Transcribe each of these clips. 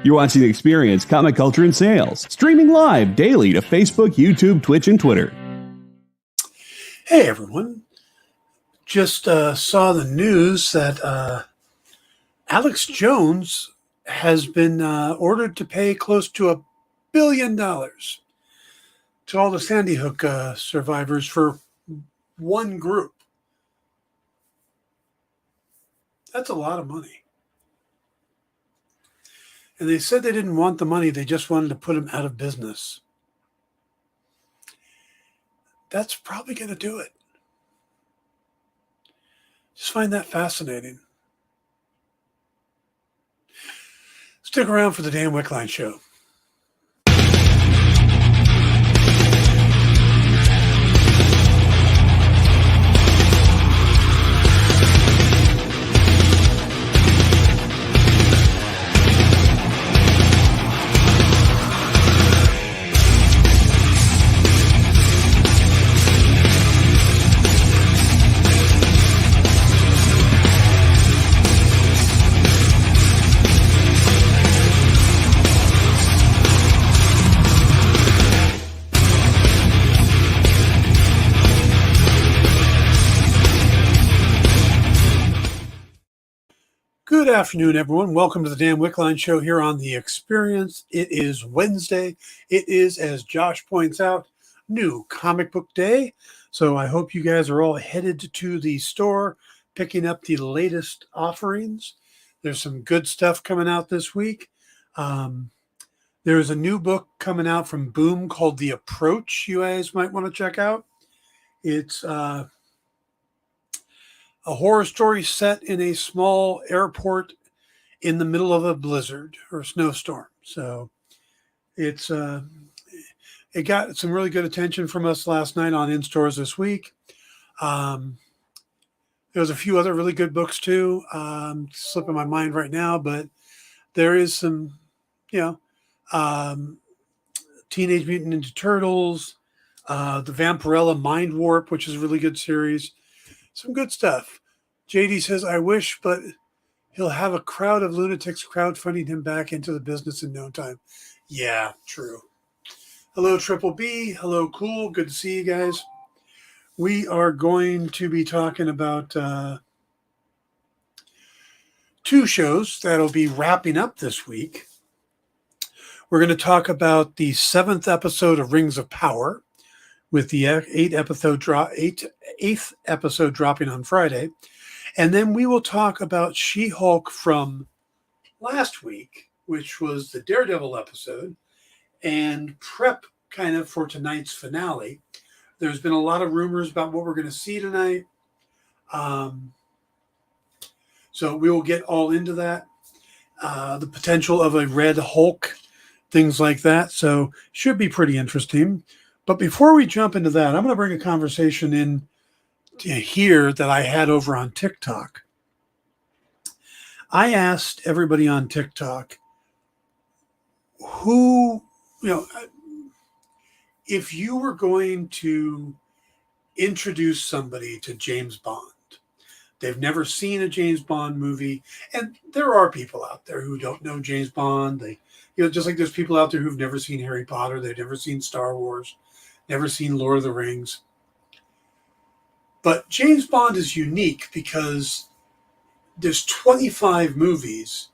You're watching The Experience, Comic Culture and Sales, streaming live daily to Facebook, YouTube, Twitch, and Twitter. Hey everyone, just saw the news that Alex Jones has been ordered to pay close to $1 billion to all the Sandy Hook survivors for one group. That's a lot of money. And they said they didn't want the money, they just wanted to put him out of business. That's probably going to do it. Just find that fascinating. Stick around for the Dan Wickline Show. Good afternoon, everyone. Welcome to the Dan Wickline Show here on The Experience. It is Wednesday. It is, as Josh points out, new comic book day. So I hope you guys are all headed to the store, picking up the latest offerings. There's some good stuff coming out this week. There's a new book coming out from Boom called The Approach you guys might want to check out. It's a horror story set in a small airport in the middle of a blizzard or a snowstorm. So it got some really good attention from us last night on in stores this week. There was a few other really good books too. Slipping my mind right now, but there is some, Teenage Mutant Ninja Turtles, the Vampirella Mind Warp, which is a really good series. Some good stuff. JD says, I wish, but he'll have a crowd of lunatics crowdfunding him back into the business in no time. Yeah, true. Hello, Triple B. Hello, Cool. Good to see you guys. We are going to be talking about two shows that'll be wrapping up this week. We're going to talk about the 7th episode of Rings of Power, with the 8th episode dropping on Friday. And then we will talk about She-Hulk from last week, which was the Daredevil episode, and prep kind of for tonight's finale. There's been a lot of rumors about what we're going to see tonight. So we will get all into that. The potential of a Red Hulk, things like that. So should be pretty interesting. But before we jump into that, I'm going to bring a conversation in here that I had over on TikTok. I asked everybody on TikTok who, if you were going to introduce somebody to James Bond, they've never seen a James Bond movie, and there are people out there who don't know James Bond. They, just like there's people out there who've never seen Harry Potter, they've never seen Star Wars, never seen Lord of the Rings. But James Bond is unique because there's 25 movies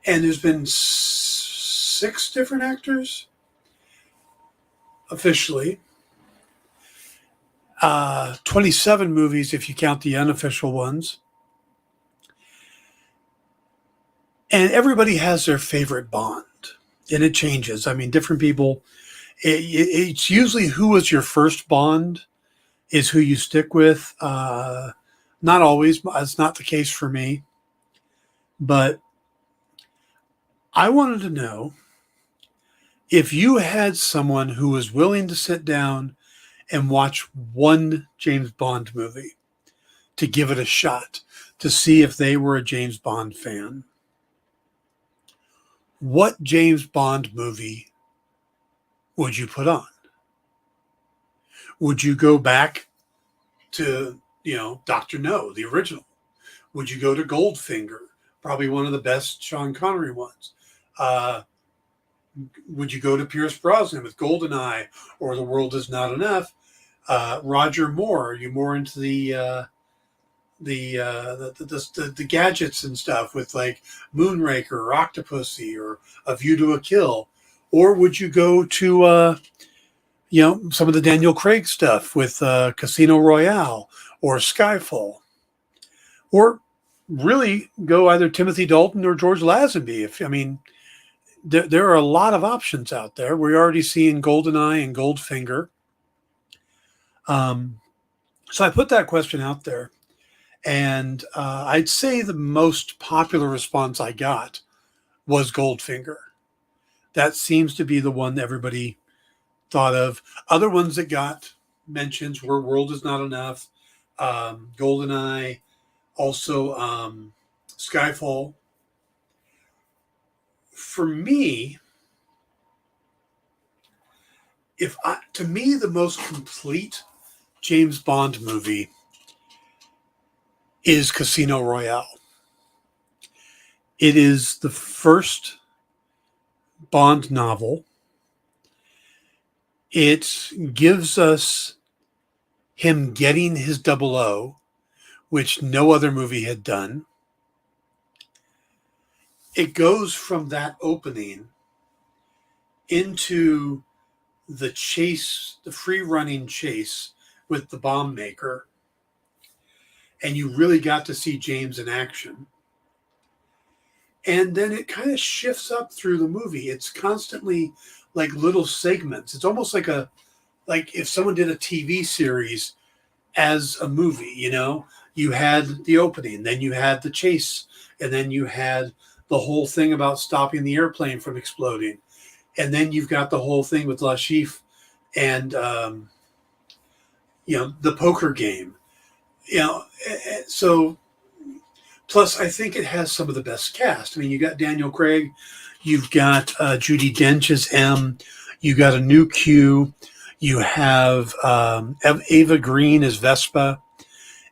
and there's been 6 different actors officially. 27 movies if you count the unofficial ones. And everybody has their favorite Bond. And it changes. I mean, different people... It's usually who was your first Bond is who you stick with. Not always. It's not the case for me. But I wanted to know if you had someone who was willing to sit down and watch one James Bond movie to give it a shot, to see if they were a James Bond fan. What James Bond movie would you put on? Would you go back to, Dr. No, the original? Would you go to Goldfinger? Probably one of the best Sean Connery ones. Uh, would you go to Pierce Brosnan with Goldeneye or The World Is Not Enough? Roger Moore, are you more into the gadgets and stuff with like Moonraker or Octopussy or A View to a Kill? Or would you go to some of the Daniel Craig stuff with Casino Royale or Skyfall? Or really go either Timothy Dalton or George Lazenby. There are a lot of options out there. We're already seeing Goldeneye and Goldfinger. So I put that question out there, and I'd say the most popular response I got was Goldfinger. That seems to be the one that everybody thought of. Other ones that got mentions were World Is Not Enough, Goldeneye, also Skyfall. For me, to me, the most complete James Bond movie is Casino Royale. It is the first Bond novel. It gives us him getting his 00, which no other movie had done. It goes from that opening into the chase, the free-running chase with the bomb maker, and you really got to see James in action. And then it kind of shifts up through the movie. It's constantly like little segments. It's almost like if someone did a TV series as a movie, you had the opening, then you had the chase, and then you had the whole thing about stopping the airplane from exploding. And then you've got the whole thing with Lashif and, the poker game. So plus I think it has some of the best cast. I mean, you got Daniel Craig, you've got Judi Dench as M, you got a new Q, you have Ava Green as Vespa,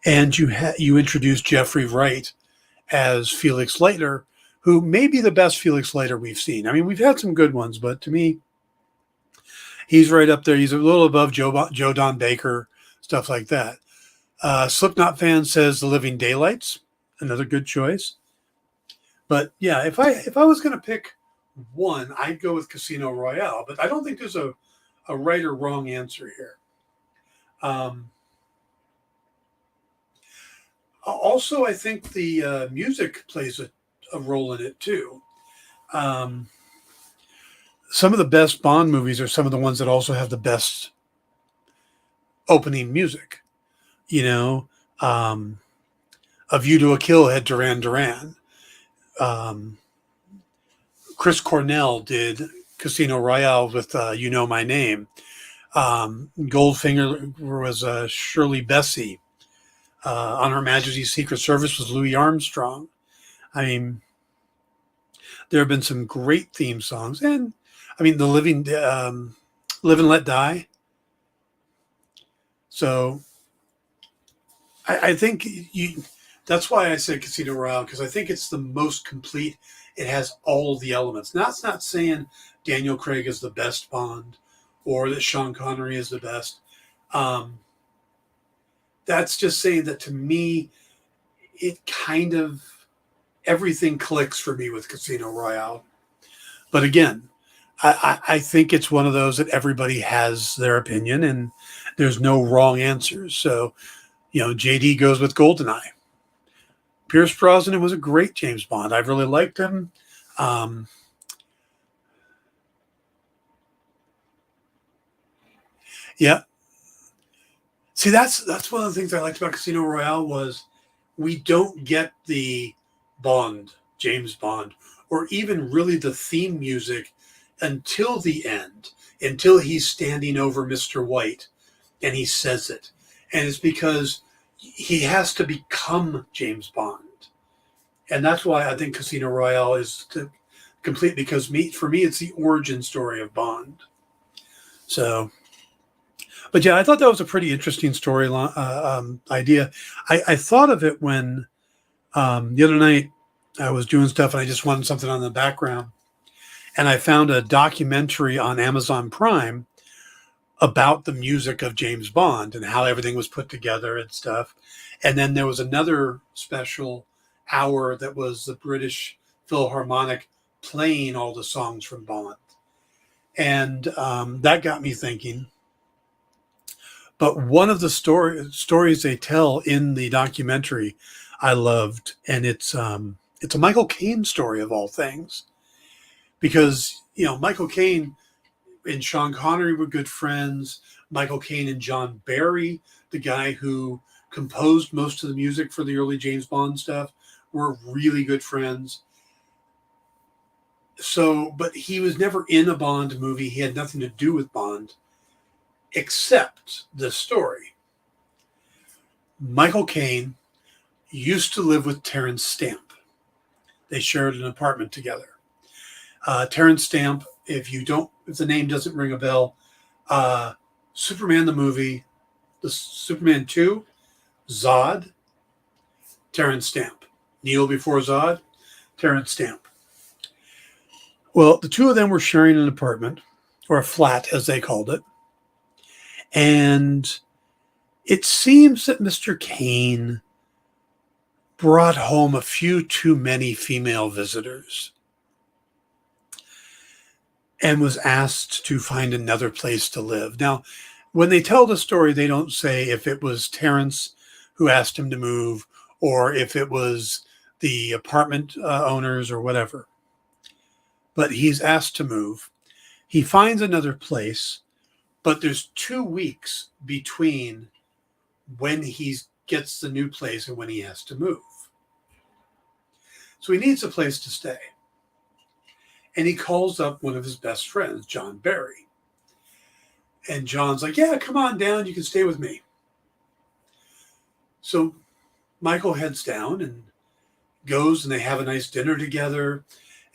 and you introduce Jeffrey Wright as Felix Leiter, who may be the best Felix Leiter we've seen. I mean, we've had some good ones, but to me, he's right up there. He's a little above Joe Don Baker, stuff like that. Slipknot fan says The Living Daylights, another good choice. But yeah, if I was going to pick one, I'd go with Casino Royale. But I don't think there's a right or wrong answer here. Also, I think the music plays a role in it too. Some of the best Bond movies are some of the ones that also have the best opening music. A View to a Kill had Duran Duran. Chris Cornell did Casino Royale with You Know My Name. Goldfinger was Shirley Bassey. On Her Majesty's Secret Service was Louis Armstrong. I mean, there have been some great theme songs, and I mean, the Live and Let Die. So, I think that's why I said Casino Royale, because I think it's the most complete. It has all the elements. Now, it's not saying Daniel Craig is the best Bond or that Sean Connery is the best. That's just saying that to me, it kind of, everything clicks for me with Casino Royale. But again, I think it's one of those that everybody has their opinion and there's no wrong answers. So, JD goes with Goldeneye. Pierce Brosnan was a great James Bond. I really liked him. Yeah. See, that's one of the things I liked about Casino Royale was we don't get the James Bond, or even really the theme music until the end, until he's standing over Mr. White and he says it. And it's because he has to become James Bond. And that's why I think Casino Royale is complete, because for me, it's the origin story of Bond. So, but yeah, I thought that was a pretty interesting storyline idea. I thought of it when the other night I was doing stuff and I just wanted something on the background. and I found a documentary on Amazon Prime about the music of James Bond and how everything was put together and stuff. And then there was another special hour that was the British Philharmonic playing all the songs from Bond. And that got me thinking. But one of the stories they tell in the documentary I loved, and it's a Michael Caine story of all things. Because, Michael Caine and Sean Connery were good friends. Michael Caine and John Barry, the guy who composed most of the music for the early James Bond stuff, were really good friends. So, but he was never in a Bond movie. He had nothing to do with Bond, except this story. Michael Caine used to live with Terence Stamp. They shared an apartment together. Terence Stamp, if the name doesn't ring a bell, Superman the movie, the Superman 2, Zod, Terence Stamp. Kneel before Zod, Terence Stamp. Well, the two of them were sharing an apartment, or a flat as they called it. And it seems that Mr. Caine brought home a few too many female visitors and was asked to find another place to live. Now, when they tell the story, they don't say if it was Terence who asked him to move or if it was the apartment owners or whatever. But he's asked to move. He finds another place, but there's 2 weeks between when he gets the new place and when he has to move. So he needs a place to stay. And he calls up one of his best friends, John Barry. And John's like, yeah, come on down. You can stay with me. So Michael heads down and goes, and they have a nice dinner together.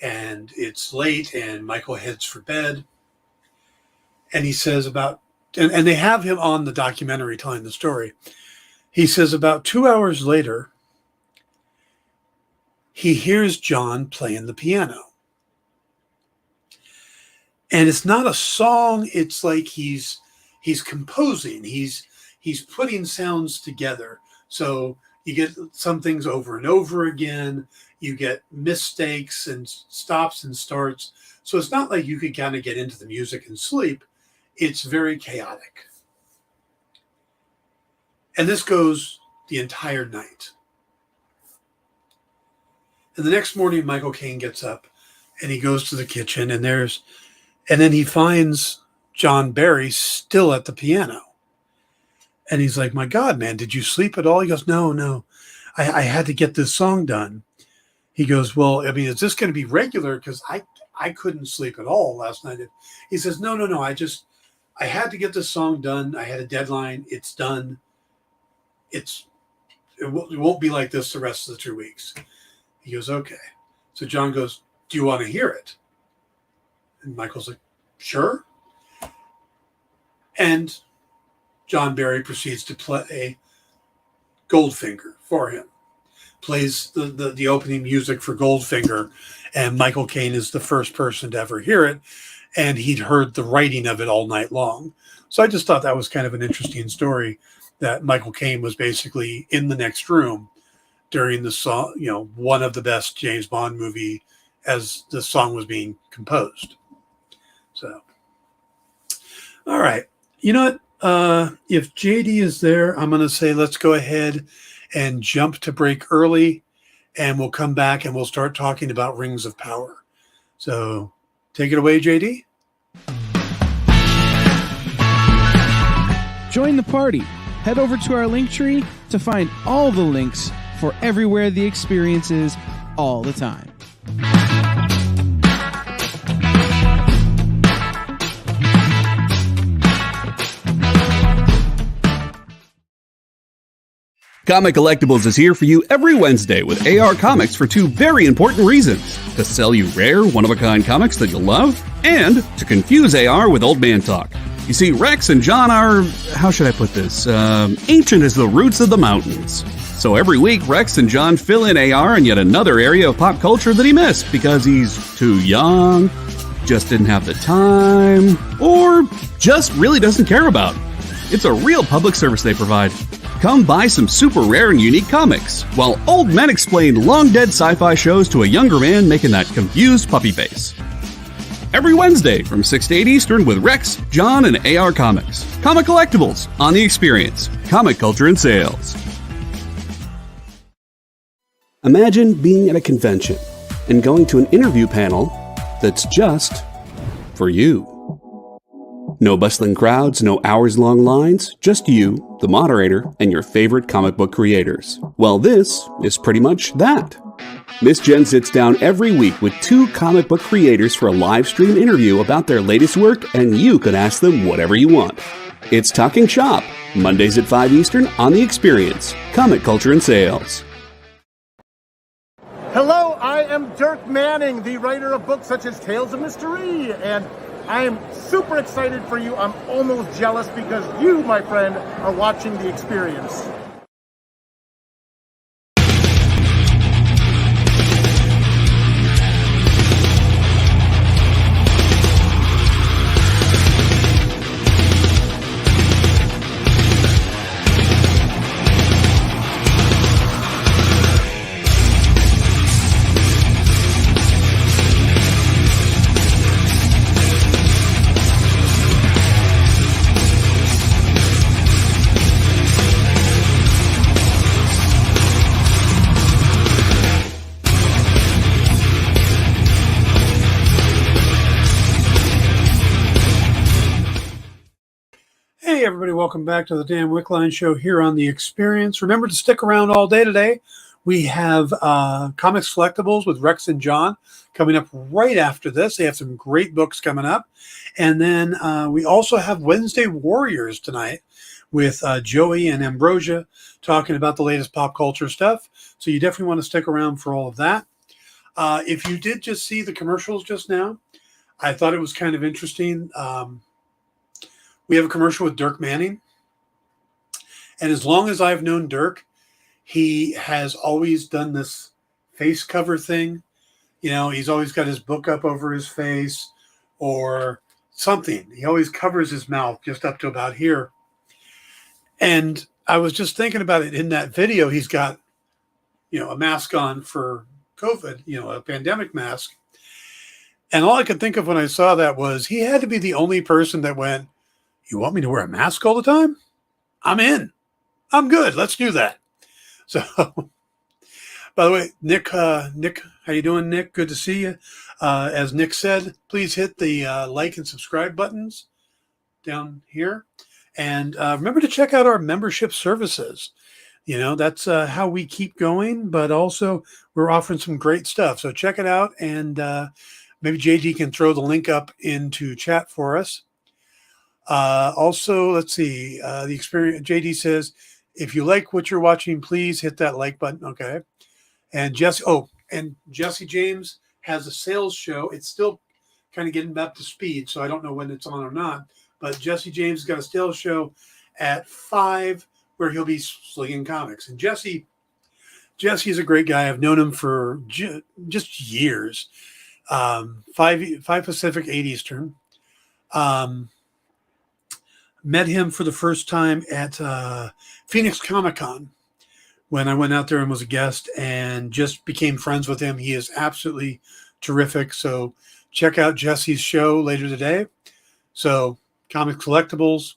And it's late, and Michael heads for bed. And he says and they have him on the documentary telling the story. He says about 2 hours later, he hears John playing the piano. And it's not a song. It's like he's composing. He's putting sounds together. So you get some things over and over again. You get mistakes and stops and starts. So it's not like you could kind of get into the music and sleep. It's very chaotic. And this goes the entire night. And the next morning, Michael Caine gets up and he goes to the kitchen, and then he finds John Barry still at the piano. And he's like, my God, man, did you sleep at all? He goes, no, I had to get this song done. He goes, well, I mean, is this going to be regular? Because I couldn't sleep at all last night. He says, no, I had to get this song done. I had a deadline. It's done. It won't be like this the rest of the 2 weeks. He goes, okay. So John goes, do you want to hear it? And Michael's like, sure. And John Barry proceeds to play Goldfinger for him. Plays the opening music for Goldfinger, and Michael Caine is the first person to ever hear it, and he'd heard the writing of it all night long. So I just thought that was kind of an interesting story, that Michael Caine was basically in the next room during the song, one of the best James Bond movie as the song was being composed. So, all right. You know what? If JD is there, I'm going to say let's go ahead and jump to break early, and we'll come back and we'll start talking about Rings of Power. So take it away, JD. Join the party. Head over to our link tree to find all the links for everywhere the experience is all the time. Comic Collectibles is here for you every Wednesday with AR Comics for 2 very important reasons: to sell you rare, one-of-a-kind comics that you'll love, and to confuse AR with old man talk. You see, Rex and John are, how should I put this, ancient as the roots of the mountains. So every week, Rex and John fill in AR in yet another area of pop culture that he missed because he's too young, just didn't have the time, or just really doesn't care about. It's a real public service they provide. Come buy some super rare and unique comics, while old men explain long-dead sci-fi shows to a younger man making that confused puppy face. Every Wednesday from 6 to 8 Eastern with Rex, John, and AR Comics. Comic Collectibles on The Experience. Comic Culture and Sales. Imagine being at a convention and going to an interview panel that's just for you. No bustling crowds, no hours-long lines, just you, the moderator, and your favorite comic book creators. Well, this is pretty much that. Miss Jen sits down every week with 2 comic book creators for a live stream interview about their latest work, and you can ask them whatever you want. It's Talking Shop, Mondays at 5 Eastern on The Experience, Comic Culture and Sales. Hello, I am Dirk Manning, the writer of books such as Tales of Mystery, and I am super excited for you. I'm almost jealous because you, my friend, are watching The Experience. Hey everybody, welcome back to the Dan Wickline Show here on The Experience. Remember to stick around all day today. We have Comics Collectibles with Rex and John coming up right after this. They have some great books coming up. And then we also have Wednesday Warriors tonight with Joey and Ambrosia talking about the latest pop culture stuff. So you definitely want to stick around for all of that. If you did just see the commercials just now, I thought it was kind of interesting. We have a commercial with Dirk Manning. And as long as I've known Dirk, he has always done this face cover thing. You know, he's always got his book up over his face or something. He always covers his mouth just up to about here. And I was just thinking about it in that video. He's got, a mask on for COVID, a pandemic mask. And all I could think of when I saw that was he had to be the only person that went, "You want me to wear a mask all the time? I'm in. I'm good. Let's do that." So, by the way, Nick, how you doing, Nick? Good to see you. As Nick said, please hit the like and subscribe buttons down here. And remember to check out our membership services. That's how we keep going, but also we're offering some great stuff. So check it out. And maybe JD can throw the link up into chat for us. Also, let's see, the experience, JD says, if you like what you're watching, please hit that like button. Okay. And Jesse James has a sales show. It's still kind of getting up to speed, so I don't know when it's on or not, but Jesse James has got a sales show at 5 where he'll be slinging comics. And Jesse's a great guy. I've known him for just years. 5 Pacific, 8 Eastern. Met him for the first time at Phoenix Comic-Con when I went out there and was a guest and just became friends with him. He is absolutely terrific. So check out Jesse's show later today. So Comic Collectibles,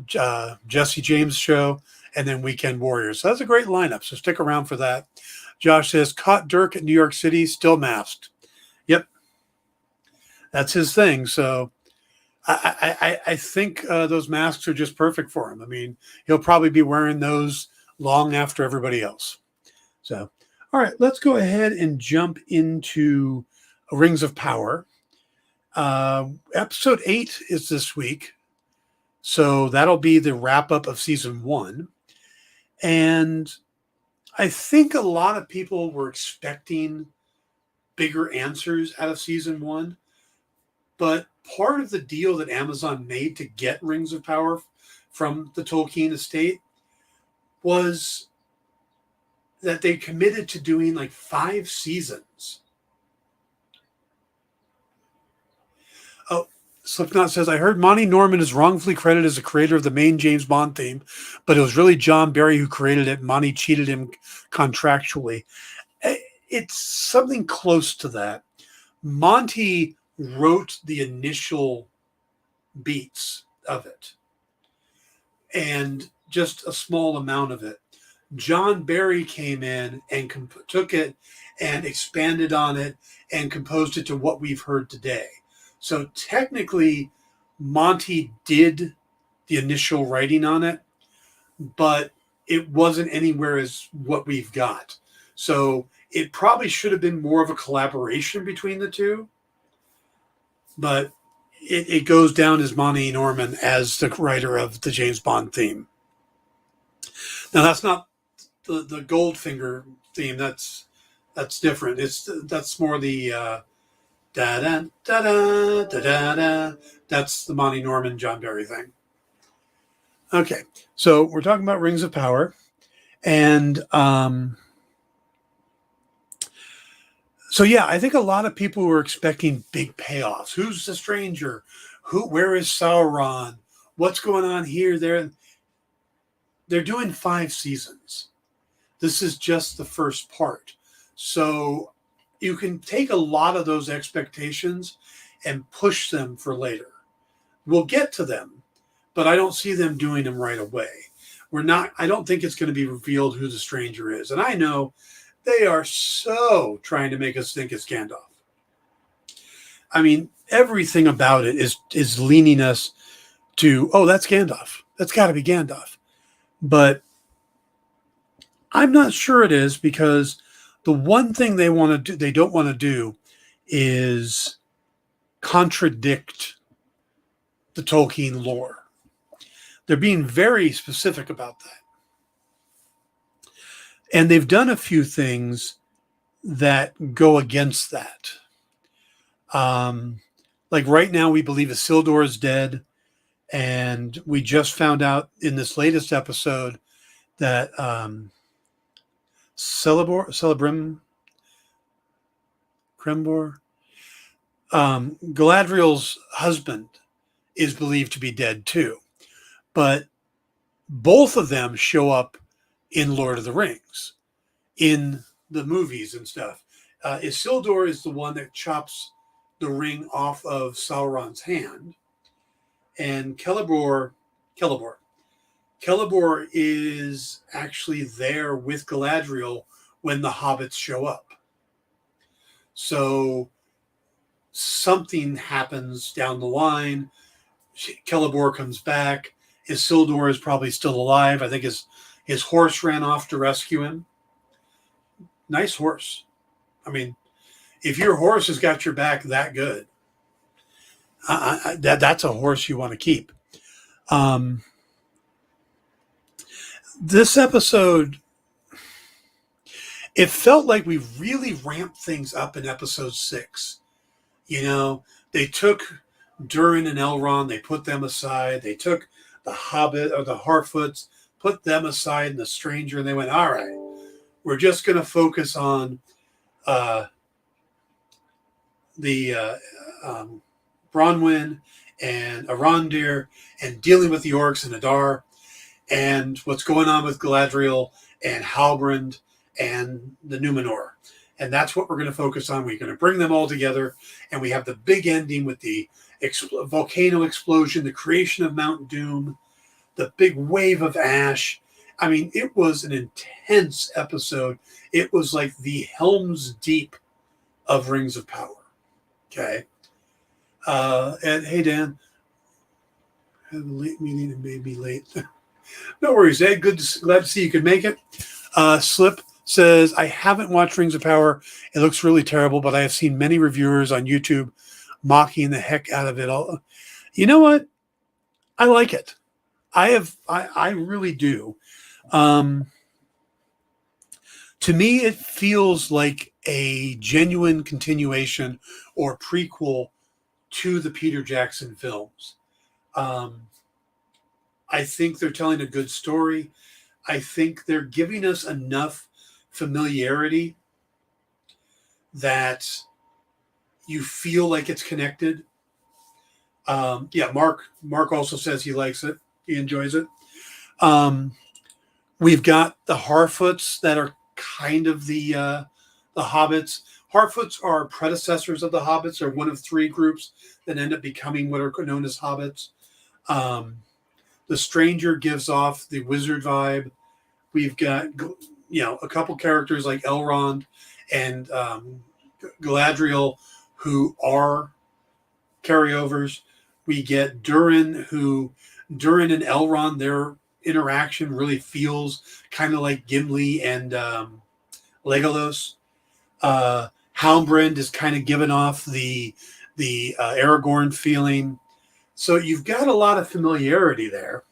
Jesse James show, and then Weekend Warriors. So that's a great lineup. So stick around for that. Josh says, caught Dirk at New York City, still masked. Yep. That's his thing. So I think those masks are just perfect for him. I mean, he'll probably be wearing those long after everybody else. So, all right, let's go ahead and jump into Rings of Power. Episode 8 is this week. So that'll be the wrap up of season 1. And I think a lot of people were expecting bigger answers out of season 1. But part of the deal that Amazon made to get Rings of Power from the Tolkien estate was that they committed to doing like 5 seasons. Slipknot says, I heard Monty Norman is wrongfully credited as the creator of the main James Bond theme, but it was really John Barry who created it. Monty cheated him contractually. It's something close to that. Monty wrote the initial beats of it and just a small amount of it. John Barry came in and took it and expanded on it and composed it to what we've heard today. So technically, Monty did the initial writing on it, but it wasn't anywhere as what we've got. So it probably should have been more of a collaboration between the two, but it goes down as Monty Norman as the writer of the James Bond theme. Now, that's not the Goldfinger theme. That's different. That's more the da da da da da da. That's the Monty Norman John Barry thing. Okay, so we're talking about Rings of Power, and so yeah, I think a lot of people were expecting big payoffs. Who's the stranger? Where is Sauron? What's going on here? They're doing 5 seasons. This is just the first part. So you can take a lot of those expectations and push them for later. We'll get to them, but I don't see them doing them right away. I don't think it's going to be revealed who the stranger is. And I know they are so trying to make us think it's Gandalf. I mean, everything about it is leaning us to, oh, that's Gandalf. That's got to be Gandalf. But I'm not sure it is, because the one thing they don't want to do is contradict the Tolkien lore. They're being very specific about that. And they've done a few things that go against that. Like right now, we believe Isildur is dead. And we just found out in this latest episode that Celebrimbor, Galadriel's husband, is believed to be dead too. But both of them show up in Lord of the Rings, in the movies and stuff. Isildur is the one that chops the ring off of Sauron's hand. And Celebrimbor is actually there with Galadriel when the hobbits show up. So something happens down the line. Celebrimbor comes back. Isildur is probably still alive. I think his horse ran off to rescue him. Nice horse. I mean, if your horse has got your back that good, that's a horse you want to keep. This episode, it felt like we really ramped things up in episode 6. You know, they took Durin and Elrond, they put them aside. They took the Hobbit or the Harfoots, put them aside, and the stranger, and they went, all right, we're just going to focus on Bronwyn and Arondir and dealing with the orcs and Adar and what's going on with Galadriel and Halbrand and the Numenor. And that's what we're going to focus on. We're going to bring them all together, and we have the big ending with the volcano explosion, the creation of Mount Doom, the big wave of ash. I mean, it was an intense episode. It was like the Helm's Deep of Rings of Power. Okay. And hey, Dan, I have a late meeting and may be late. No worries, Ed. Glad to see you could make it. Slip says, I haven't watched Rings of Power. It looks really terrible, but I have seen many reviewers on YouTube mocking the heck out of it all. You know what? I like it. I really do. To me, it feels like a genuine continuation or prequel to the Peter Jackson films. I think they're telling a good story. I think they're giving us enough familiarity that you feel like it's connected. Yeah, Mark also says he likes it. He enjoys it. We've got the Harfoots that are kind of the Hobbits. Harfoots are predecessors of the Hobbits. They're one of three groups that end up becoming what are known as Hobbits. The Stranger gives off the wizard vibe. We've got, a couple characters like Elrond and Galadriel who are carryovers. We get Durin and Elrond, their interaction really feels kind of like Gimli and Legolas. Halbrand is kind of giving off the Aragorn feeling. So you've got a lot of familiarity there.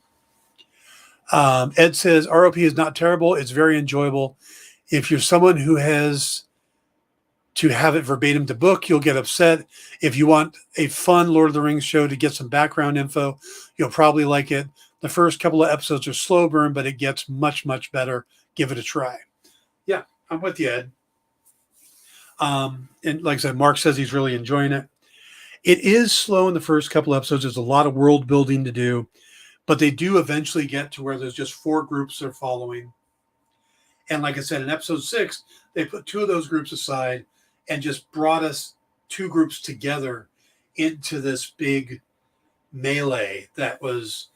Ed says ROP is not terrible. It's very enjoyable. If you're someone who has to have it verbatim to book, you'll get upset. If you want a fun Lord of the Rings show to get some background info, you'll probably like it. The first couple of episodes are slow burn, but it gets much, much better. Give it a try. Yeah, I'm with you, Ed. And like I said, Mark says he's really enjoying it. It is slow in the first couple of episodes. There's a lot of world building to do, but they do eventually get to where there's just 4 groups they're following. And like I said, in episode 6, they put 2 of those groups aside and just brought us 2 groups together into this big melee that was,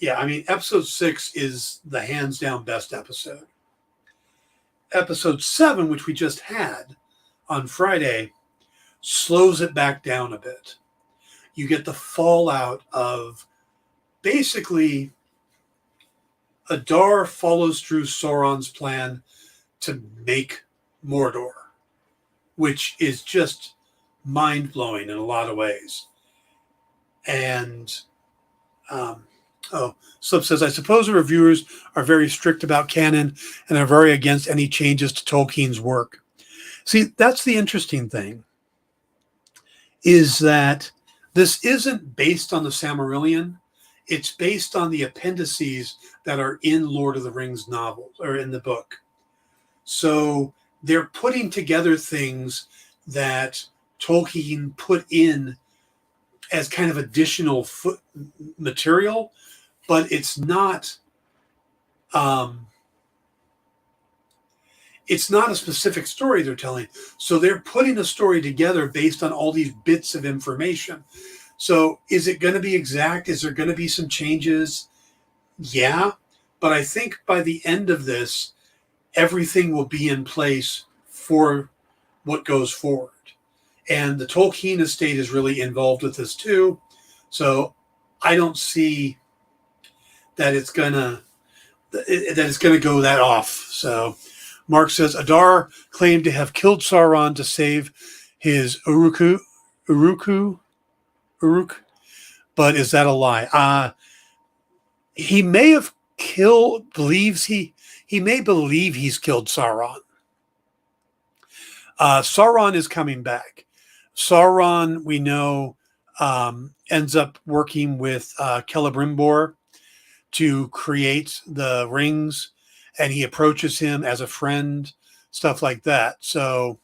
episode 6 is the hands down best episode. Episode 7, which we just had on Friday, slows it back down a bit. You get the fallout of basically Adar follows through Sauron's plan to make Mordor, which is just mind-blowing in a lot of ways. And Slip says, I suppose the reviewers are very strict about canon and are very against any changes to Tolkien's work. See, that's the interesting thing, is that this isn't based on the Silmarillion. It's based on the appendices that are in Lord of the Rings novels or in the book. So they're putting together things that Tolkien put in as kind of additional material, but it's not a specific story they're telling. So they're putting a story together based on all these bits of information. So is it going to be exact? Is there going to be some changes? Yeah. But I think by the end of this, everything will be in place for what goes forward. And the Tolkien estate is really involved with this too. So I don't see that it's going to go that off. So Mark says, Adar claimed to have killed Sauron to save his Uruk, but is that a lie? He may have he may believe he's killed Sauron. Sauron is coming back. Sauron, we know, ends up working with Celebrimbor to create the rings, and he approaches him as a friend, stuff like that. So,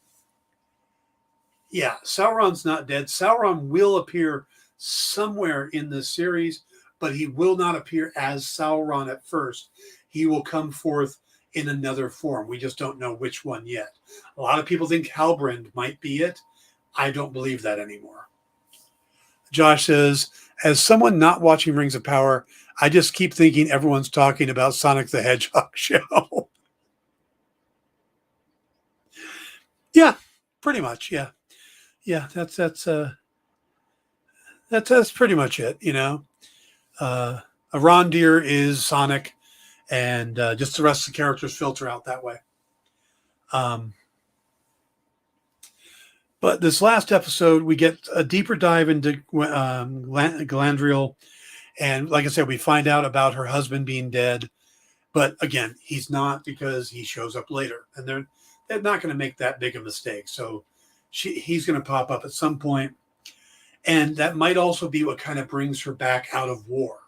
yeah, Sauron's not dead. Sauron will appear somewhere in this series, but he will not appear as Sauron at first. He will come forth in another form. We just don't know which one yet. A lot of people think Halbrand might be it. I don't believe that anymore. Josh says, as someone not watching Rings of Power, I just keep thinking everyone's talking about Sonic the Hedgehog show. Yeah, pretty much. Yeah. Yeah, that's pretty much it, you know. A Rondeer is Sonic, and just the rest of the characters filter out that way. But this last episode, we get a deeper dive into Galadriel. And like I said, we find out about her husband being dead. But again, he's not, because he shows up later. And they're not going to make that big a mistake. So he's going to pop up at some point. And that might also be what kind of brings her back out of war.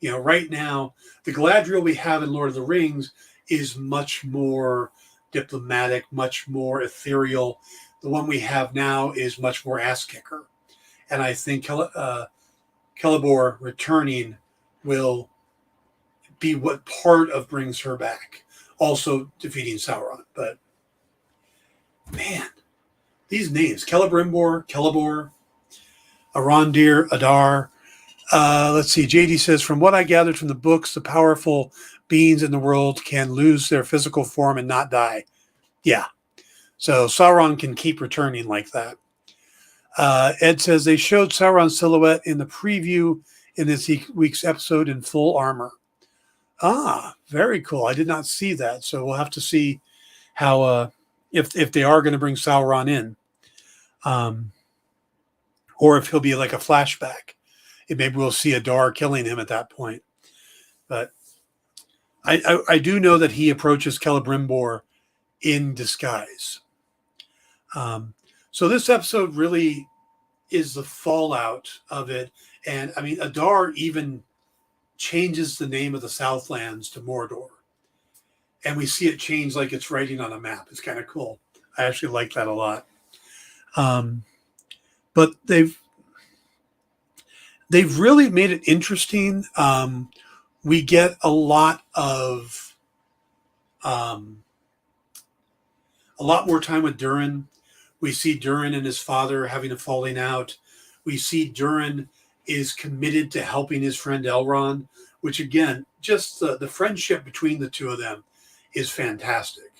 You know, right now, the Galadriel we have in Lord of the Rings is much more diplomatic, much more ethereal. The one we have now is much more ass kicker. and I think Celeborn returning will be what part of brings her back. Also defeating Sauron. But man, these names, Celeborn, Arondir, Adar. Let's see. JD says, from what I gathered from the books, the powerful beings in the world can lose their physical form and not die. Yeah. So Sauron can keep returning like that. Ed says they showed Sauron's silhouette in the preview in this week's episode in full armor. Ah, very cool. I did not see that. So we'll have to see how, if they are going to bring Sauron in, or if he'll be like a flashback. And maybe we'll see Adar killing him at that point. But I do know that he approaches Celebrimbor in disguise. So this episode really is the fallout of it. And I mean, Adar even changes the name of the Southlands to Mordor. And we see it change like it's writing on a map. It's kind of cool. I actually like that a lot. But they've really made it interesting. We get a lot more time with Durin. We see Durin and his father having a falling out. We see Durin is committed to helping his friend Elrond, which again, just the friendship between the two of them is fantastic.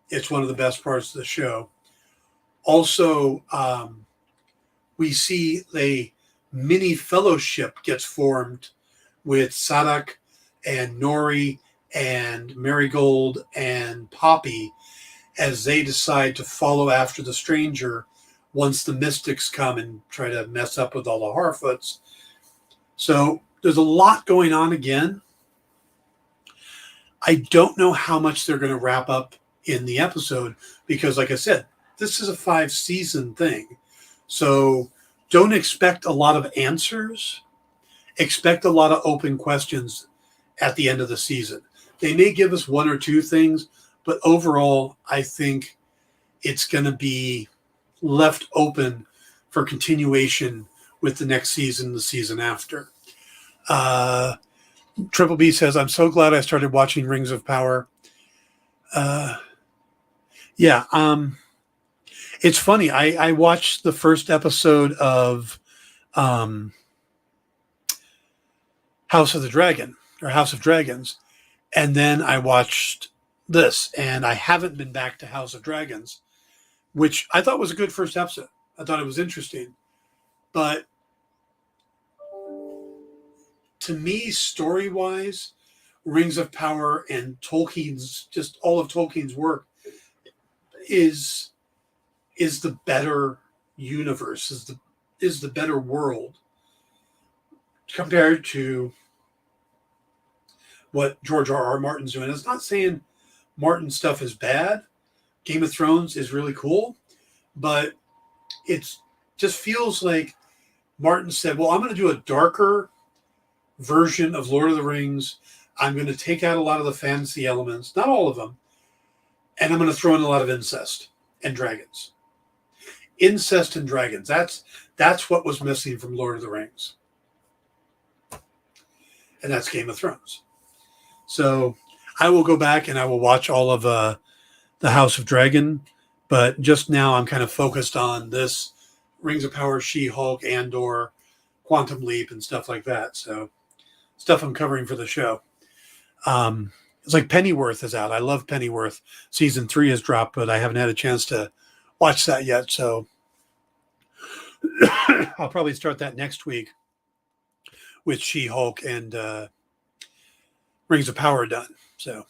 It's one of the best parts of the show. Also, we see a mini fellowship gets formed with Sadak and Nori and Marigold and Poppy as they decide to follow after the stranger once the mystics come and try to mess up with all the Harfoots. So there's a lot going on again. I don't know how much they're going to wrap up in the episode because, like I said, this is a 5-season thing. So don't expect a lot of answers. Expect a lot of open questions at the end of the season. They may give us one or two things, but overall, I think it's going to be left open for continuation with the next season, the season after. Triple B says, I'm so glad I started watching Rings of Power. It's funny. I watched the first episode of House of the Dragon or House of Dragons, and then I watched this, and I haven't been back to House of Dragons, which I thought was a good first episode. I thought it was interesting, but to me, story-wise, Rings of Power and Tolkien's, just all of Tolkien's work is the better universe, is the better world compared to what George R.R. Martin's doing. It's not saying Martin's stuff is bad. Game of Thrones is really cool, but it just feels like Martin said, well, I'm going to do a darker version of Lord of the Rings. I'm going to take out a lot of the fantasy elements, not all of them, and I'm going to throw in a lot of incest and dragons. Incest and dragons. That's what was missing from Lord of the Rings. And that's Game of Thrones. So I will go back and I will watch all of the House of Dragon, but just now I'm kind of focused on this Rings of Power, She-Hulk, Andor, Quantum Leap, and stuff like that. So stuff I'm covering for the show. It's like Pennyworth is out. I love Pennyworth. Season 3 has dropped, but I haven't had a chance to watch that yet. So I'll probably start that next week with She-Hulk and Rings of Power done. So,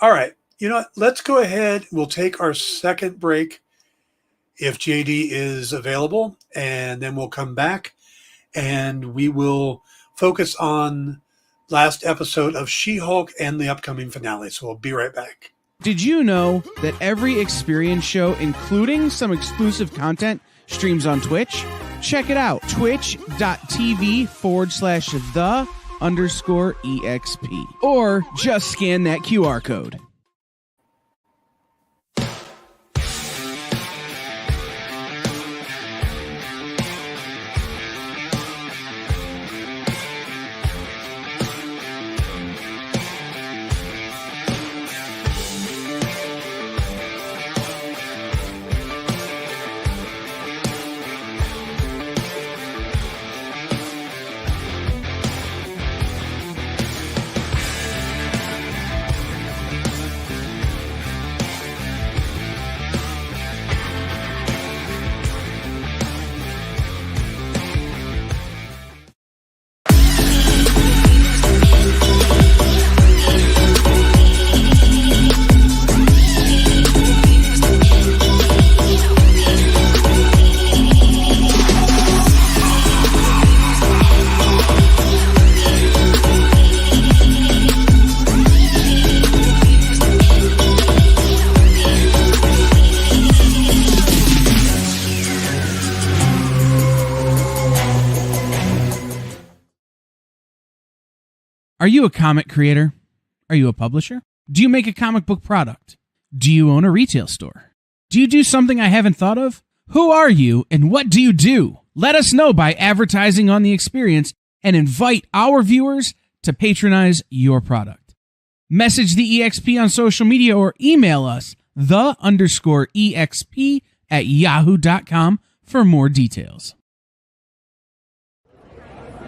all right. You know what? Let's go ahead. We'll take our second break if JD is available, and then we'll come back and we will focus on last episode of She-Hulk and the upcoming finale. So we'll be right back. Did you know that every experience show, including some exclusive content, streams on Twitch? Check it out. Twitch.tv/the_EXP. Or just scan that QR code. Are you a comic creator? Are you a publisher? Do you make a comic book product? Do you own a retail store? Do you do something I haven't thought of? Who are you and what do you do? Let us know by advertising on The Experience and invite our viewers to patronize your product. Message the EXP on social media or email us _EXP@yahoo.com for more details.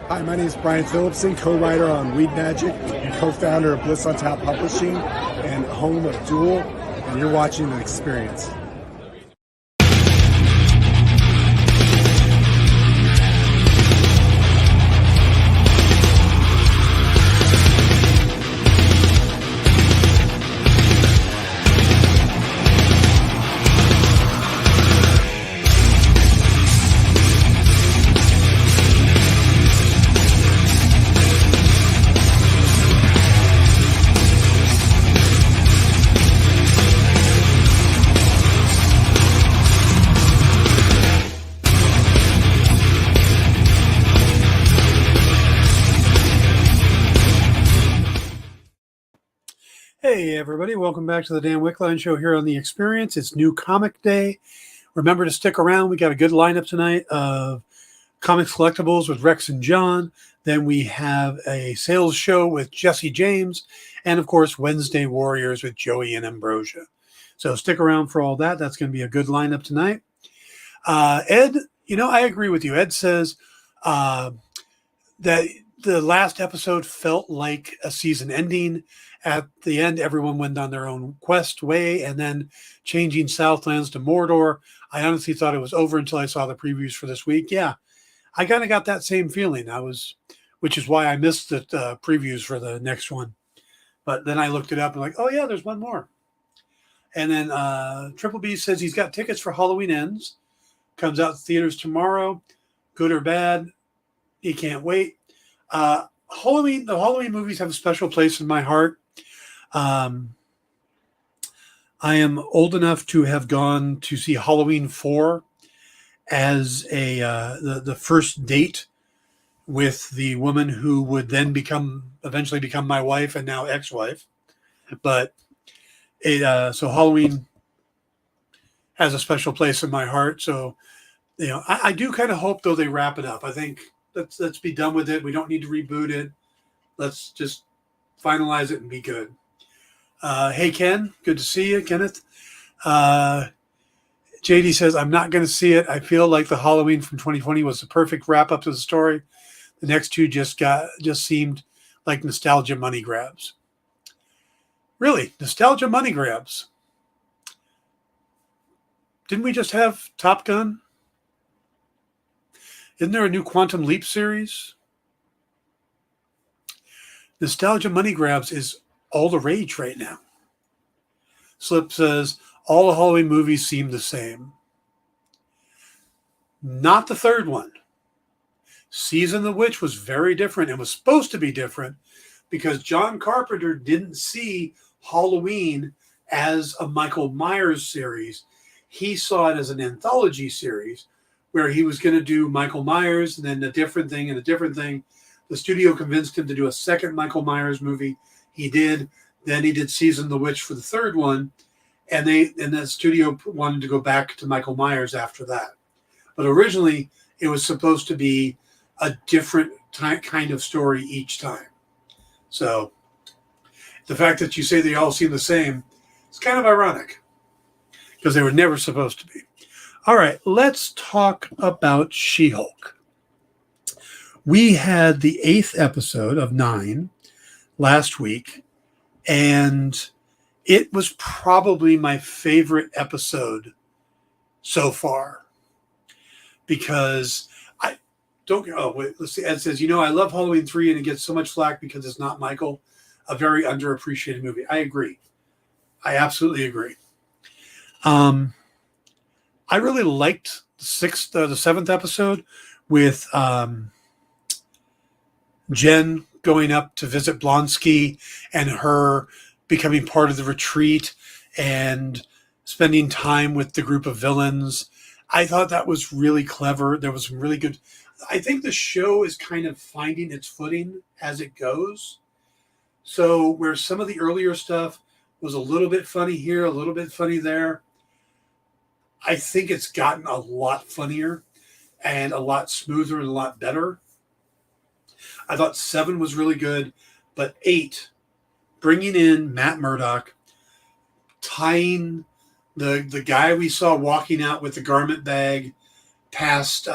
Hi, my name is Brian Phillipson, co-writer on Weed Magic and co-founder of Bliss on Tap Publishing and home of Duel, and you're watching The Experience. Hey everybody, welcome back to the Dan Wickline Show here on The Experience. It's New Comic Day. Remember to stick around. We got a good lineup tonight of comics collectibles with Rex and John. Then we have a sales show with Jesse James. And of course, Wednesday Warriors with Joey and Ambrosia. So stick around for all that. That's going to be a good lineup tonight. Ed, I agree with you. Ed says that the last episode felt like a season ending. At the end, everyone went on their own quest way, and then changing Southlands to Mordor. I honestly thought it was over until I saw the previews for this week. Yeah, I kind of got that same feeling. Which is why I missed the previews for the next one. But then I looked it up and like, oh yeah, there's one more. And then Triple B says he's got tickets for Halloween Ends. Comes out to theaters tomorrow. Good or bad, he can't wait. The Halloween movies have a special place in my heart. I am old enough to have gone to see Halloween 4 as the first date with the woman who would then eventually become my wife and now ex-wife. But so Halloween has a special place in my heart. So, I do kind of hope though they wrap it up. I think let's be done with it. We don't need to reboot it. Let's just finalize it and be good. Hey, Ken, good to see you, Kenneth. JD says, I'm not going to see it. I feel like the Halloween from 2020 was the perfect wrap up to the story. The next two just seemed like nostalgia money grabs. Really, nostalgia money grabs. Didn't we just have Top Gun? Isn't there a new Quantum Leap series? Nostalgia money grabs is all the rage right now. Slip says, all the Halloween movies seem the same. Not the third one. Season of the Witch was very different and was supposed to be different because John Carpenter didn't see Halloween as a Michael Myers series. He saw it as an anthology series where he was going to do Michael Myers and then a different thing and a different thing. The studio convinced him to do a second Michael Myers movie. He did. Then he did Season of the Witch for the third one. And the studio wanted to go back to Michael Myers after that. But originally, it was supposed to be a different kind of story each time. So the fact that you say they all seem the same, it's kind of ironic because they were never supposed to be. All right, let's talk about She-Hulk. We had the 8th episode of 9 last week, and it was probably my favorite episode so far because let's see. Ed says, I love Halloween 3 and it gets so much flack because it's not Michael, a very underappreciated movie. I agree. I absolutely agree. I really liked the 7th episode with Jen going up to visit Blonsky and her becoming part of the retreat and spending time with the group of villains. I thought that was really clever. There was some really good. I think the show is kind of finding its footing as it goes. So where some of the earlier stuff was a little bit funny here, a little bit funny there, I think it's gotten a lot funnier and a lot smoother and a lot better. I thought 7 was really good, but 8, bringing in Matt Murdock, tying the guy we saw walking out with the garment bag past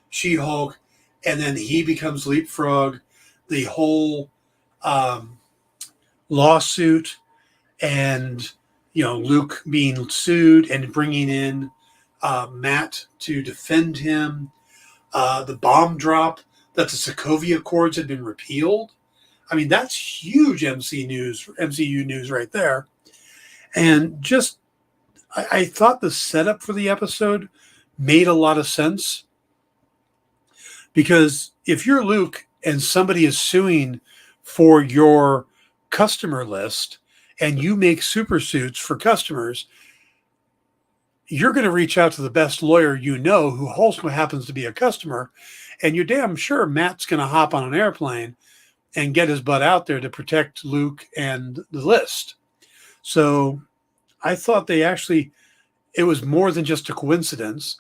She-Hulk, and then he becomes Leapfrog, the whole lawsuit, and Luke being sued and bringing in Matt to defend him, the bomb drop that the Sokovia Accords had been repealed. I mean, that's huge MCU news right there. And just, I thought the setup for the episode made a lot of sense, because if you're Luke and somebody is suing for your customer list and you make super suits for customers, you're going to reach out to the best lawyer who also happens to be a customer, and you're damn sure Matt's going to hop on an airplane and get his butt out there to protect Luke and the list. So I thought it was more than just a coincidence.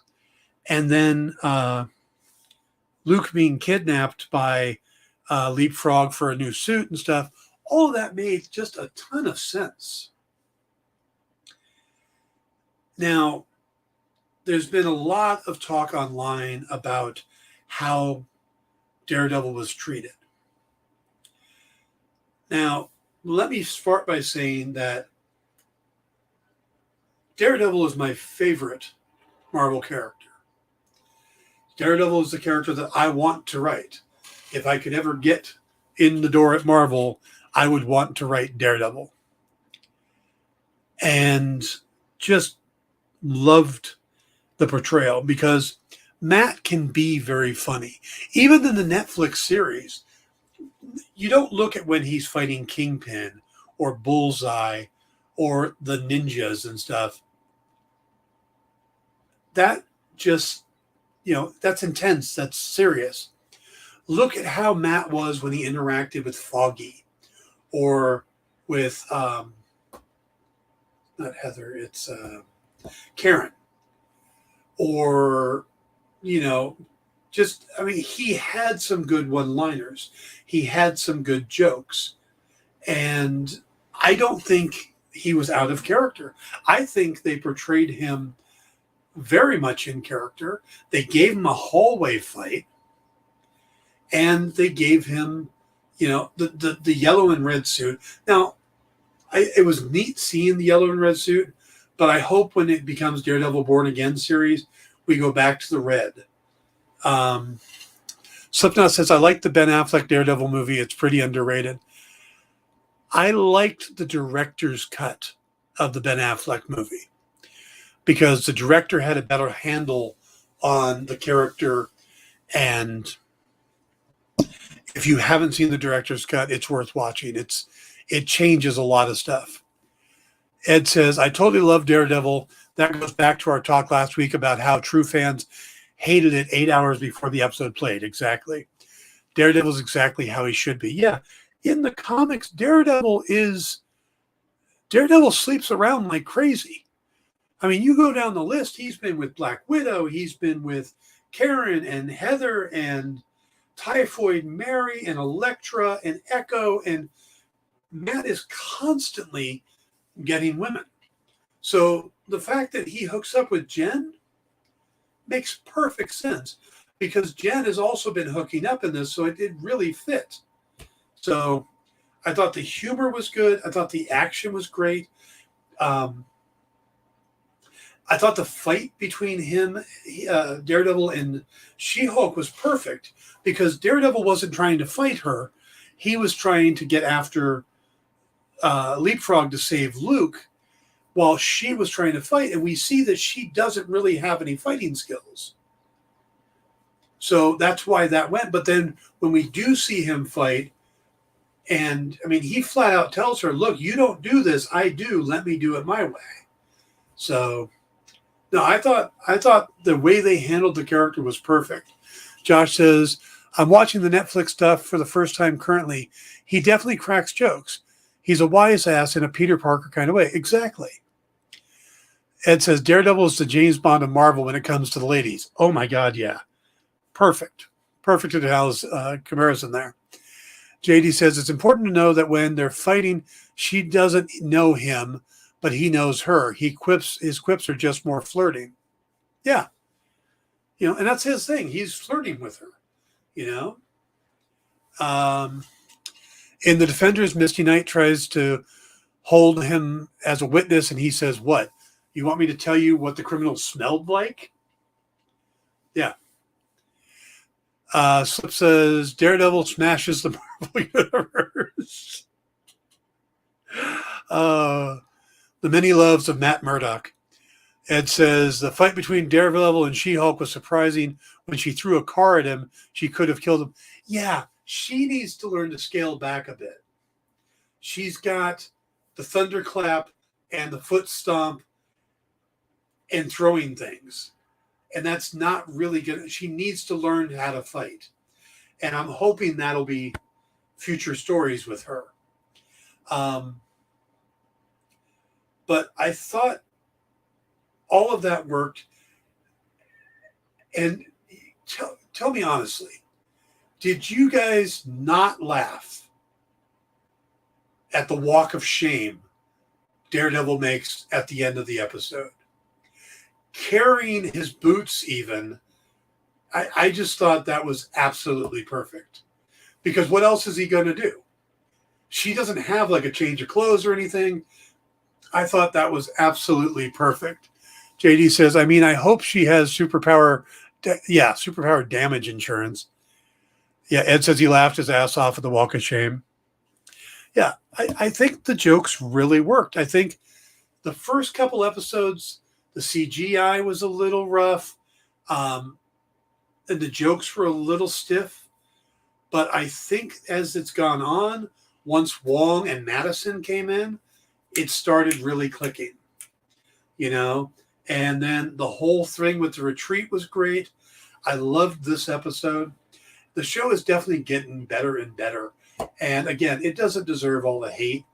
And then Luke being kidnapped by Leapfrog for a new suit and stuff, all of that made just a ton of sense. Now, there's been a lot of talk online about how Daredevil was treated. Now, let me start by saying that Daredevil is my favorite Marvel character. Daredevil is the character that I want to write. If I could ever get in the door at Marvel, I would want to write Daredevil. And just loved the portrayal, because Matt can be very funny. Even in the Netflix series, you don't look at when he's fighting Kingpin or Bullseye or the ninjas and stuff. That just, that's intense. That's serious. Look at how Matt was when he interacted with Foggy or with, not Heather, it's Karen. Or, he had some good one-liners. He had some good jokes. And I don't think he was out of character. I think they portrayed him very much in character. They gave him a hallway fight. And they gave him, the yellow and red suit. Now, it was neat seeing the yellow and red suit, but I hope when it becomes Daredevil Born Again series, we go back to the red. Slipknot says, I like the Ben Affleck Daredevil movie. It's pretty underrated. I liked the director's cut of the Ben Affleck movie because the director had a better handle on the character. And if you haven't seen the director's cut, it's worth watching. It changes a lot of stuff. Ed says, I totally love Daredevil. That goes back to our talk last week about how true fans hated it 8 hours before the episode played. Exactly. Daredevil is exactly how he should be. Yeah. In the comics, Daredevil sleeps around like crazy. I mean, you go down the list, he's been with Black Widow, he's been with Karen and Heather and Typhoid Mary and Elektra and Echo, and Matt is constantly getting women. So the fact that he hooks up with Jen makes perfect sense, because Jen has also been hooking up in this, so it did really fit. So I thought the humor was good. I thought the action was great. I thought the fight between him, Daredevil, and She-Hulk was perfect, because Daredevil wasn't trying to fight her. He was trying to get after Leapfrog to save Luke, while she was trying to fight. And we see that she doesn't really have any fighting skills. So that's why that went. But then when we do see him fight, and he flat out tells her, look, you don't do this. I do. Let me do it my way. So no, I thought the way they handled the character was perfect. Josh says, I'm watching the Netflix stuff for the first time currently. He definitely cracks jokes. He's a wise ass in a Peter Parker kind of way. Exactly. Ed says Daredevil is the James Bond of Marvel when it comes to the ladies. Oh my God, yeah. Perfect. Perfect to Hal's comparison there. JD says it's important to know that when they're fighting, she doesn't know him, but he knows her. His quips are just more flirting. Yeah. And that's his thing. He's flirting with her, In The Defenders, Misty Knight tries to hold him as a witness, and he says, what? You want me to tell you what the criminal smelled like? Yeah. Slip says Daredevil smashes the Marvel Universe. The many loves of Matt Murdock. Ed says the fight between Daredevil and She-Hulk was surprising. When she threw a car at him, she could have killed him. Yeah, she needs to learn to scale back a bit. She's got the thunderclap and the foot stomp and throwing things. And that's not really good. She needs to learn how to fight. And I'm hoping that'll be future stories with her. But I thought all of that worked. And tell me honestly, did you guys not laugh at the walk of shame Daredevil makes at the end of the episode? Carrying his boots even, I just thought that was absolutely perfect. Because what else is he going to do? She doesn't have like a change of clothes or anything. I thought that was absolutely perfect. JD says, I hope she has superpower damage insurance. Yeah, Ed says he laughed his ass off at the walk of shame. Yeah, I think the jokes really worked. I think the first couple episodes, the CGI was a little rough, and the jokes were a little stiff. But I think as it's gone on, once Wong and Madison came in, it started really clicking, And then the whole thing with the retreat was great. I loved this episode. The show is definitely getting better and better. And again, it doesn't deserve all the hate.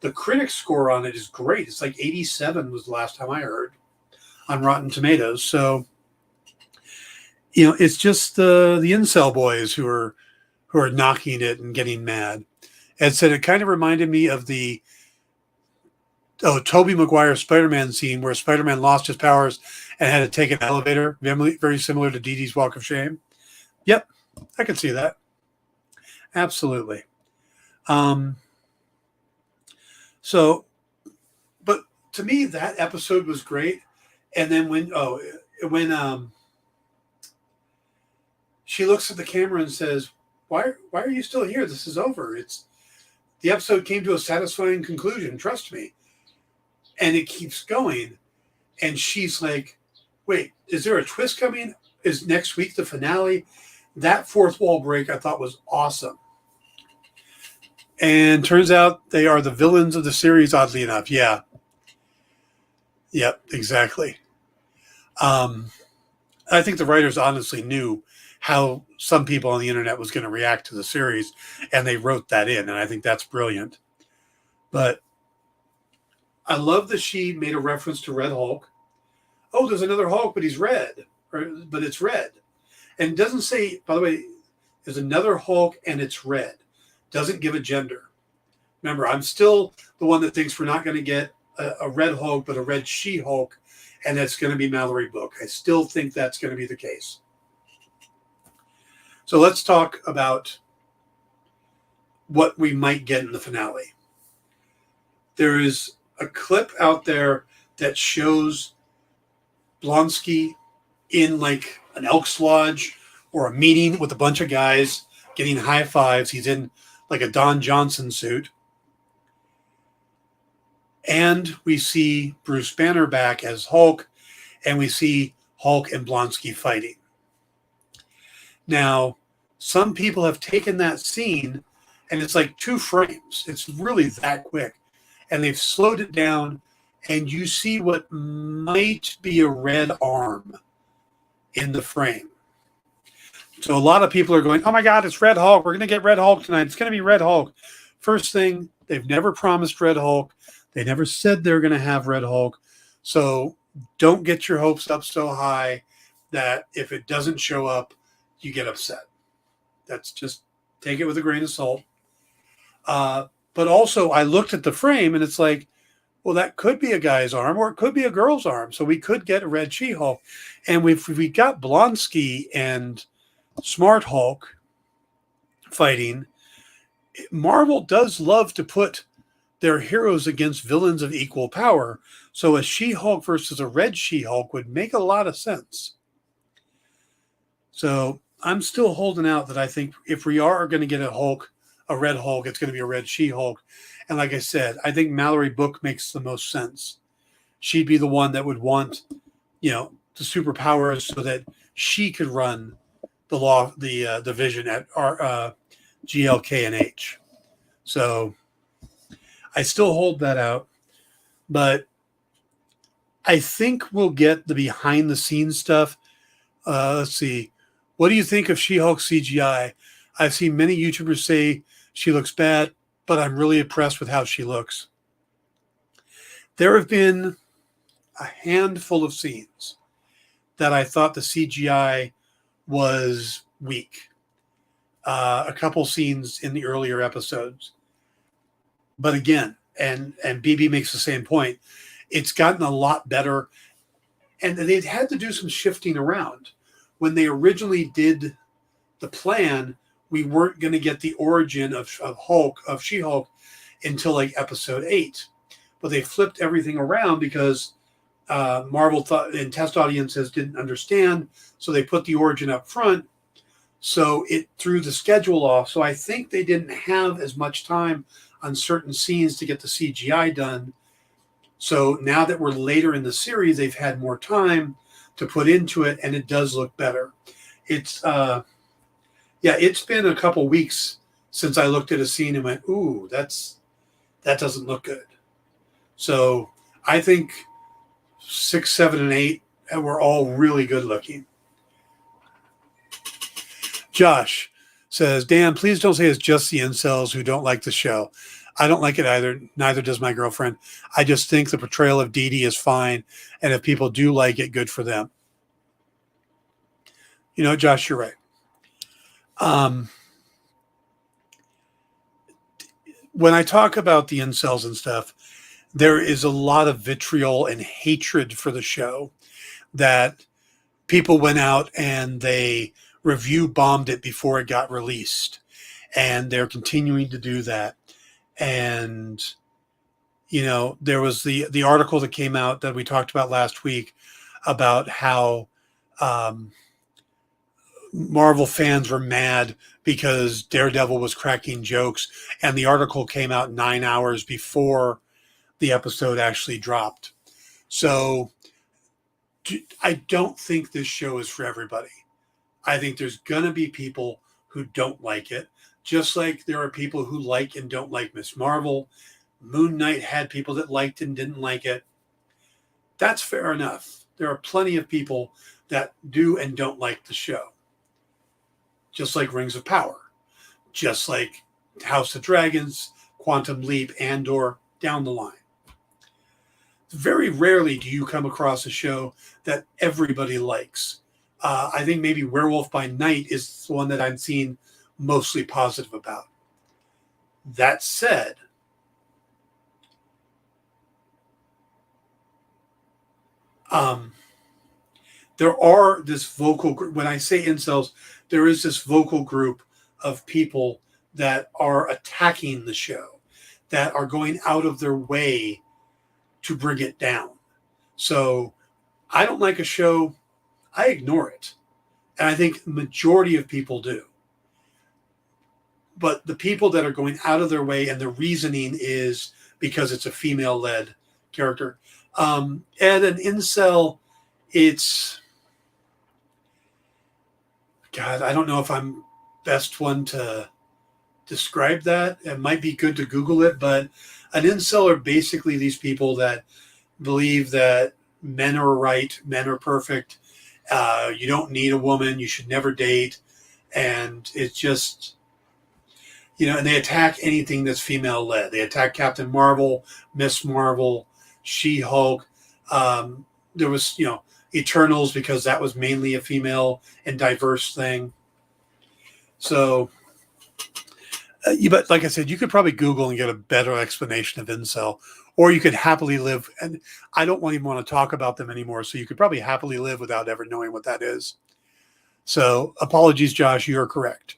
The critic score on it is great. It's like 87 was the last time I heard on Rotten Tomatoes. So, it's just the incel boys who are knocking it and getting mad. Ed said it kind of reminded me of the Tobey Maguire Spider-Man scene where Spider-Man lost his powers and had to take an elevator, very similar to Dee Dee's Walk of Shame. Yep, I can see that. Absolutely. But to me, that episode was great. And then when she looks at the camera and says, why are you still here? This is over. The episode came to a satisfying conclusion. Trust me. And it keeps going. And she's like, wait, is there a twist coming? Is next week the finale? That fourth wall break I thought was awesome. And turns out they are the villains of the series, oddly enough. Yeah. Yep, exactly. I think the writers honestly knew how some people on the internet was going to react to the series, and they wrote that in, and I think that's brilliant. But I love that she made a reference to Red Hulk. Oh, there's another Hulk, but he's red. But it's red. And it doesn't say, by the way, there's another Hulk and it's red. Doesn't give a gender. Remember, I'm still the one that thinks we're not going to get a red Hulk, but a red She-Hulk, and it's going to be Mallory Book. I still think that's going to be the case. So let's talk about what we might get in the finale. There is a clip out there that shows Blonsky in like an Elks Lodge or a meeting with a bunch of guys getting high fives. He's in like a Don Johnson suit. And we see Bruce Banner back as Hulk, and we see Hulk and Blonsky fighting. Now, some people have taken that scene, and it's like 2 frames. It's really that quick. And they've slowed it down, and you see what might be a red arm in the frame. So a lot of people are going, oh my God, it's Red Hulk. We're going to get Red Hulk tonight. It's going to be Red Hulk. First thing, they've never promised Red Hulk. They never said they're going to have Red Hulk. So don't get your hopes up so high that if it doesn't show up, you get upset. That's just take it with a grain of salt. But also, I looked at the frame and it's like, well, that could be a guy's arm or it could be a girl's arm. So we could get a Red She-Hulk. And we got Blonsky and Smart Hulk fighting. Marvel does love to put their heroes against villains of equal power. So a She-Hulk versus a Red She-Hulk would make a lot of sense. So I'm still holding out that I think if we are going to get a Red Hulk, it's going to be a Red She-Hulk. And like I said, I think Mallory Book makes the most sense. She'd be the one that would want, the superpowers so that she could run the division at our GLK and H. So I still hold that out, but I think we'll get the behind the scenes stuff. Let's see. What do you think of She-Hulk CGI? I've seen many YouTubers say she looks bad, but I'm really impressed with how she looks. There have been a handful of scenes that I thought the CGI was weak. A couple scenes in the earlier episodes. But again, and BB makes the same point, it's gotten a lot better. And they'd had to do some shifting around. When they originally did the plan, we weren't going to get the origin of She-Hulk until like episode 8. But they flipped everything around because Marvel thought and test audiences didn't understand. So they put the origin up front. So it threw the schedule off. So I think they didn't have as much time on certain scenes to get the CGI done. So now that we're later in the series, they've had more time to put into it, and it does look better. It's been a couple weeks since I looked at a scene and went, ooh, that doesn't look good. So I think 6, 7, and 8 were all really good looking. Josh says, Dan, please don't say it's just the incels who don't like the show. I don't like it either. Neither does my girlfriend. I just think the portrayal of Dee Dee is fine. And if people do like it, good for them. Josh, you're right. When I talk about the incels and stuff, there is a lot of vitriol and hatred for the show that people went out and they review bombed it before it got released. And they're continuing to do that. And, there was the article that came out that we talked about last week about how Marvel fans were mad because Daredevil was cracking jokes. And the article came out 9 hours before the episode actually dropped. So I don't think this show is for everybody. I think there's going to be people who don't like it. Just like there are people who like and don't like Miss Marvel. Moon Knight had people that liked and didn't like it. That's fair enough. There are plenty of people that do and don't like the show. Just like Rings of Power. Just like House of Dragons, Quantum Leap, Andor, down the line. Very rarely do you come across a show that everybody likes. I think maybe Werewolf by Night is the one that I'm seeing mostly positive about. That said, there are this vocal group. When I say incels, there is this vocal group of people that are attacking the show, that are going out of their way to bring it down. So I don't like a show, I ignore it. And I think the majority of people do. But the people that are going out of their way and the reasoning is because it's a female-led character. And an incel, it's... God, I don't know if I'm best one to describe that. It might be good to Google it, but an incel are basically these people that believe that men are right, men are perfect. You don't need a woman. You should never date. And it's just, and they attack anything that's female led. They attack Captain Marvel, Miss Marvel, She-Hulk. There was, Eternals, because that was mainly a female and diverse thing. So, but like I said, you could probably Google and get a better explanation of incel, or you could happily live. And I don't even want to talk about them anymore. So you could probably happily live without ever knowing what that is. So apologies, Josh, you're correct.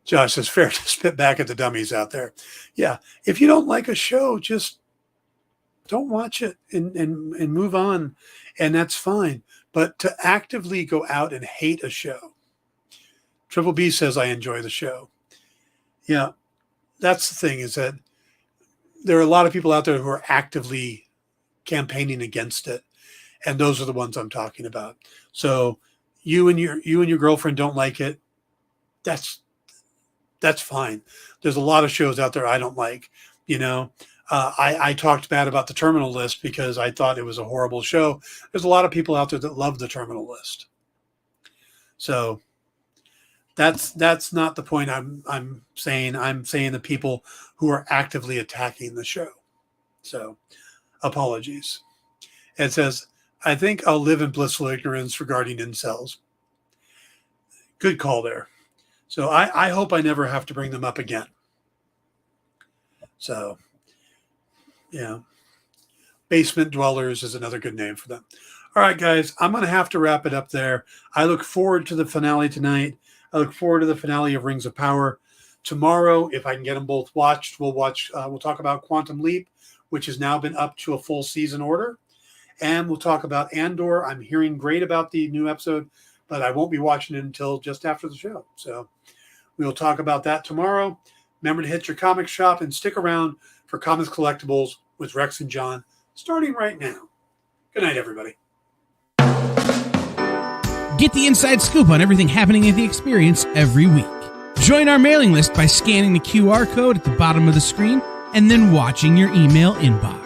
Josh says, fair to spit back at the dummies out there. Yeah. If you don't like a show, just don't watch it and move on. And that's fine. But to actively go out and hate a show. Triple B says, I enjoy the show. Yeah. That's the thing, is that there are a lot of people out there who are actively campaigning against it. And those are the ones I'm talking about. So you and your girlfriend don't like it. That's fine. There's a lot of shows out there I don't like. I talked bad about the Terminal List because I thought it was a horrible show. There's a lot of people out there that love the Terminal List. So that's not the point I'm saying. I'm saying the people who are actively attacking the show. So apologies. It says, I think I'll live in blissful ignorance regarding incels. Good call there. So I hope I never have to bring them up again. So, basement dwellers is another good name for them. All right, guys, I'm going to have to wrap it up there. I look forward to the finale tonight. I look forward to the finale of Rings of Power. Tomorrow, if I can get them both watched, we'll talk about Quantum Leap, which has now been up to a full season order. And we'll talk about Andor. I'm hearing great about the new episode, but I won't be watching it until just after the show. So we'll talk about that tomorrow. Remember to hit your comic shop and stick around for Comics Collectibles with Rex and John, starting right now. Good night, everybody. Get the inside scoop on everything happening at the Experience every week. Join our mailing list by scanning the QR code at the bottom of the screen and then watching your email inbox.